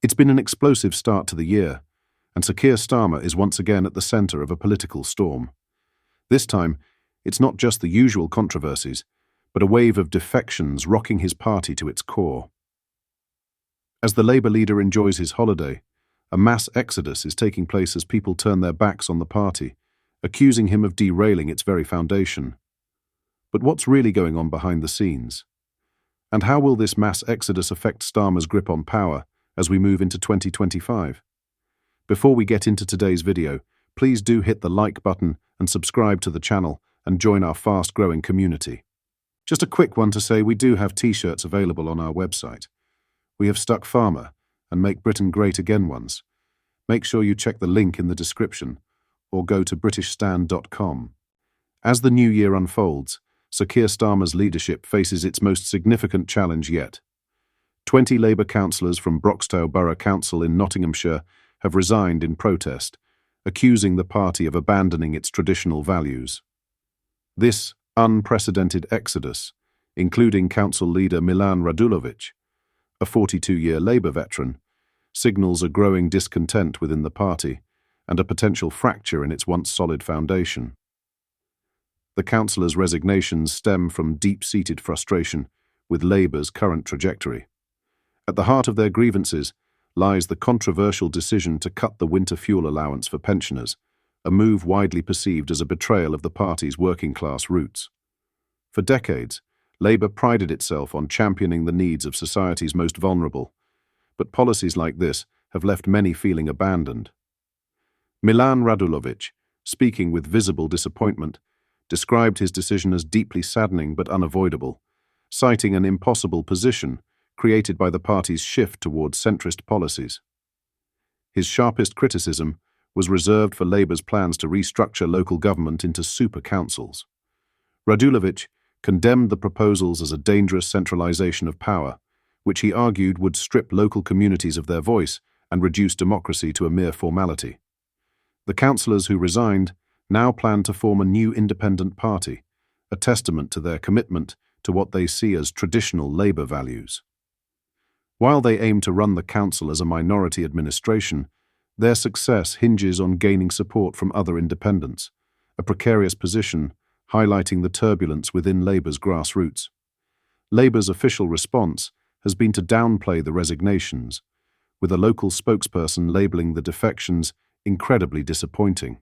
It's been an explosive start to the year, and Sir Keir Starmer is once again at the centre of a political storm. This time, it's not just the usual controversies, but a wave of defections rocking his party to its core. As the Labour leader enjoys his holiday, a mass exodus is taking place as people turn their backs on the party, accusing him of derailing its very foundation. But what's really going on behind the scenes? And how will this mass exodus affect Starmer's grip on power as we move into 2025? Before we get into today's video, please do hit the like button and subscribe to the channel and join our fast-growing community. Just a quick one to say we do have t-shirts available on our website. We have stuck Farmer and Make Britain Great Again ones. Make sure you check the link in the description or go to britishstand.com. As the new year unfolds, Sir Keir Starmer's leadership faces its most significant challenge yet. 20 Labour councillors from Broxtowe Borough Council in Nottinghamshire have resigned in protest, accusing the party of abandoning its traditional values. This unprecedented exodus, including council leader Milan Radulovic, a 42-year Labour veteran, signals a growing discontent within the party and a potential fracture in its once solid foundation. The councillors' resignations stem from deep-seated frustration with Labour's current trajectory. At the heart of their grievances lies the controversial decision to cut the winter fuel allowance for pensioners, a move widely perceived as a betrayal of the party's working-class roots. For decades, Labour prided itself on championing the needs of society's most vulnerable, but policies like this have left many feeling abandoned. Milan Radulovic, speaking with visible disappointment, described his decision as deeply saddening but unavoidable, citing an impossible position created by the party's shift towards centrist policies. His sharpest criticism was reserved for Labour's plans to restructure local government into super councils. Radulovic condemned the proposals as a dangerous centralisation of power, which he argued would strip local communities of their voice and reduce democracy to a mere formality. The councillors who resigned now plan to form a new independent party, a testament to their commitment to what they see as traditional Labour values. While they aim to run the council as a minority administration, their success hinges on gaining support from other independents, a precarious position highlighting the turbulence within Labour's grassroots. Labour's official response has been to downplay the resignations, with a local spokesperson labelling the defections incredibly disappointing.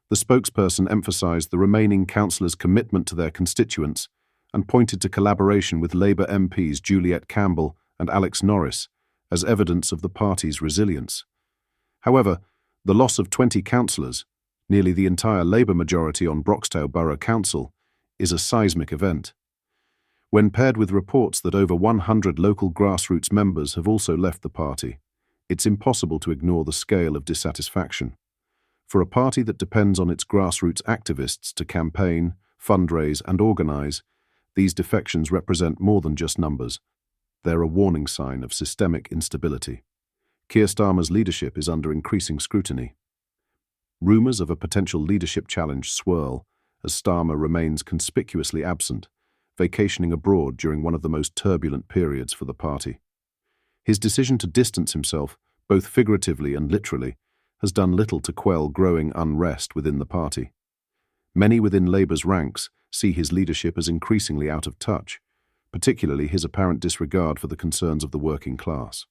The spokesperson emphasised the remaining councillors' commitment to their constituents and pointed to collaboration with Labour MPs Juliet Campbell and Alex Norris as evidence of the party's resilience. However, the loss of 20 councillors, nearly the entire Labour majority on Broxtowe Borough Council, is a seismic event. When paired with reports that over 100 local grassroots members have also left the party, it's impossible to ignore the scale of dissatisfaction. For a party that depends on its grassroots activists to campaign, fundraise and organise, these defections represent more than just numbers. They're a warning sign of systemic instability. Keir Starmer's leadership is under increasing scrutiny. Rumours of a potential leadership challenge swirl as Starmer remains conspicuously absent, vacationing abroad during one of the most turbulent periods for the party. His decision to distance himself, both figuratively and literally, has done little to quell growing unrest within the party. Many within Labour's ranks see his leadership as increasingly out of touch, particularly his apparent disregard for the concerns of the working class.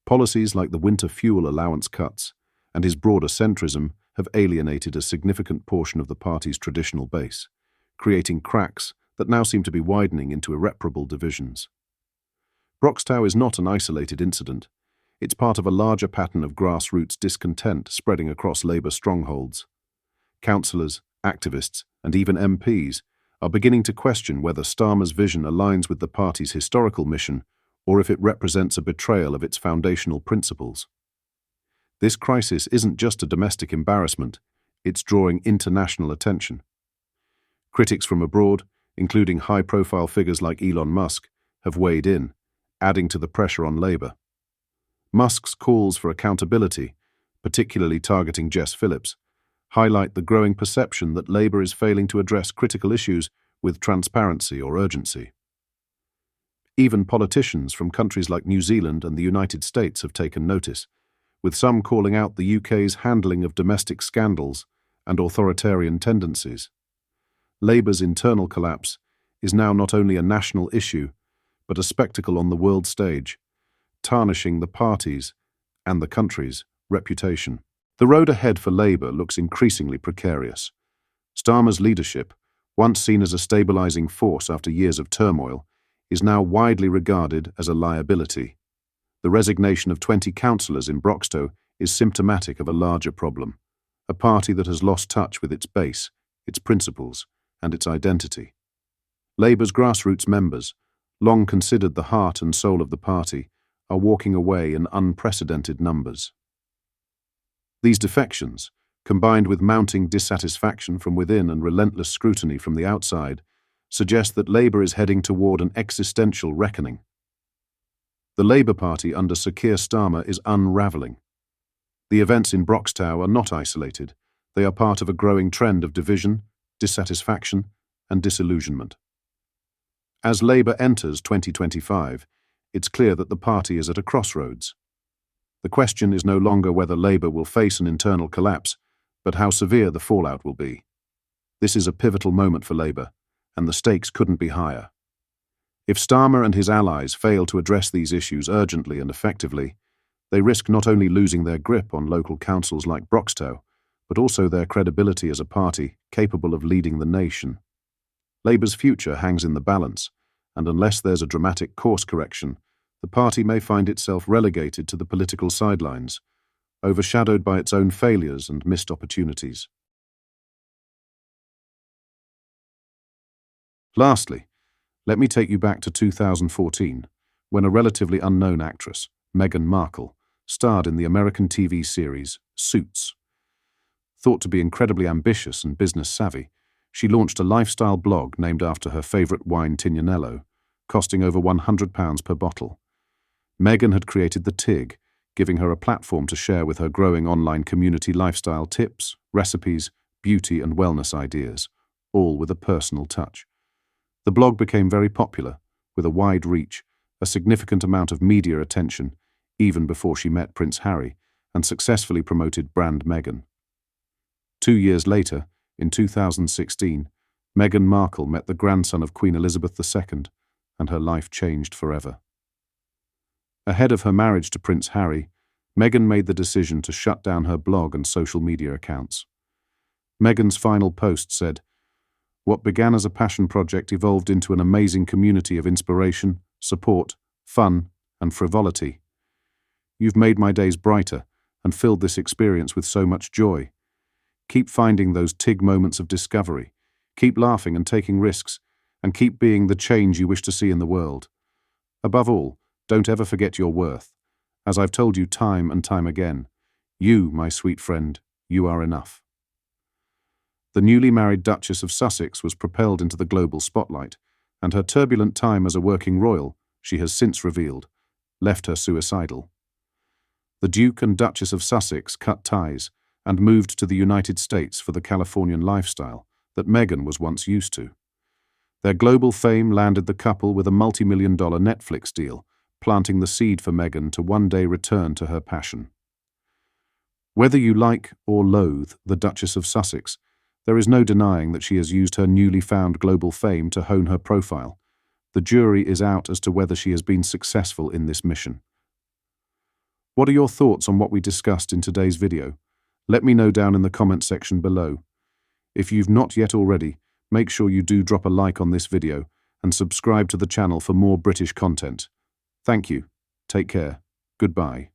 Policies like the winter fuel allowance cuts and his broader centrism have alienated a significant portion of the party's traditional base, creating cracks that now seem to be widening into irreparable divisions. Broxtowe is not an isolated incident. It's part of a larger pattern of grassroots discontent spreading across Labour strongholds. Councillors, activists, and even MPs are beginning to question whether Starmer's vision aligns with the party's historical mission or if it represents a betrayal of its foundational principles. This crisis isn't just a domestic embarrassment, it's drawing international attention. Critics from abroad, including high-profile figures like Elon Musk, have weighed in, adding to the pressure on Labour. Musk's calls for accountability, particularly targeting Jess Phillips, highlight the growing perception that Labour is failing to address critical issues with transparency or urgency. Even politicians from countries like New Zealand and the United States have taken notice, with some calling out the UK's handling of domestic scandals and authoritarian tendencies. Labour's internal collapse is now not only a national issue, but a spectacle on the world stage, tarnishing the party's and the country's reputation. The road ahead for Labour looks increasingly precarious. Starmer's leadership, once seen as a stabilising force after years of turmoil, is now widely regarded as a liability. The resignation of 20 councillors in Broxtowe is symptomatic of a larger problem, a party that has lost touch with its base, its principles, and its identity. Labour's grassroots members, long considered the heart and soul of the party, are walking away in unprecedented numbers. These defections, combined with mounting dissatisfaction from within and relentless scrutiny from the outside, suggest that Labour is heading toward an existential reckoning. The Labour Party under Sir Keir Starmer is unravelling. The events in Broxtowe are not isolated. They are part of a growing trend of division, dissatisfaction, and disillusionment. As Labour enters 2025, it's clear that the party is at a crossroads. The question is no longer whether Labour will face an internal collapse, but how severe the fallout will be. This is a pivotal moment for Labour, and the stakes couldn't be higher. If Starmer and his allies fail to address these issues urgently and effectively, they risk not only losing their grip on local councils like Broxtowe, but also their credibility as a party capable of leading the nation. Labour's future hangs in the balance, and unless there's a dramatic course correction, the party may find itself relegated to the political sidelines, overshadowed by its own failures and missed opportunities. Lastly, let me take you back to 2014, when a relatively unknown actress, Meghan Markle, starred in the American TV series Suits. Thought to be incredibly ambitious and business-savvy, she launched a lifestyle blog named after her favourite wine Tignanello, costing over £100 per bottle. Meghan had created the TIG, giving her a platform to share with her growing online community lifestyle tips, recipes, beauty and wellness ideas, all with a personal touch. The blog became very popular, with a wide reach, a significant amount of media attention, even before she met Prince Harry, and successfully promoted brand Meghan. 2 years later, in 2016, Meghan Markle met the grandson of Queen Elizabeth II, and her life changed forever. Ahead of her marriage to Prince Harry, Meghan made the decision to shut down her blog and social media accounts. Meghan's final post said, "What began as a passion project evolved into an amazing community of inspiration, support, fun, and frivolity. You've made my days brighter and filled this experience with so much joy. Keep finding those TIG moments of discovery, keep laughing and taking risks, and keep being the change you wish to see in the world. Above all, don't ever forget your worth. As I've told you time and time again, you, my sweet friend, you are enough." The newly married Duchess of Sussex was propelled into the global spotlight, and her turbulent time as a working royal, she has since revealed, left her suicidal. The Duke and Duchess of Sussex cut ties and moved to the United States for the Californian lifestyle that Meghan was once used to. Their global fame landed the couple with a multi-million-dollar Netflix deal, planting the seed for Meghan to one day return to her passion. Whether you like or loathe the Duchess of Sussex, there is no denying that she has used her newly found global fame to hone her profile. The jury is out as to whether she has been successful in this mission. What are your thoughts on what we discussed in today's video? Let me know down in the comment section below. If you've not yet already, make sure you do drop a like on this video and subscribe to the channel for more British content. Thank you. Take care. Goodbye.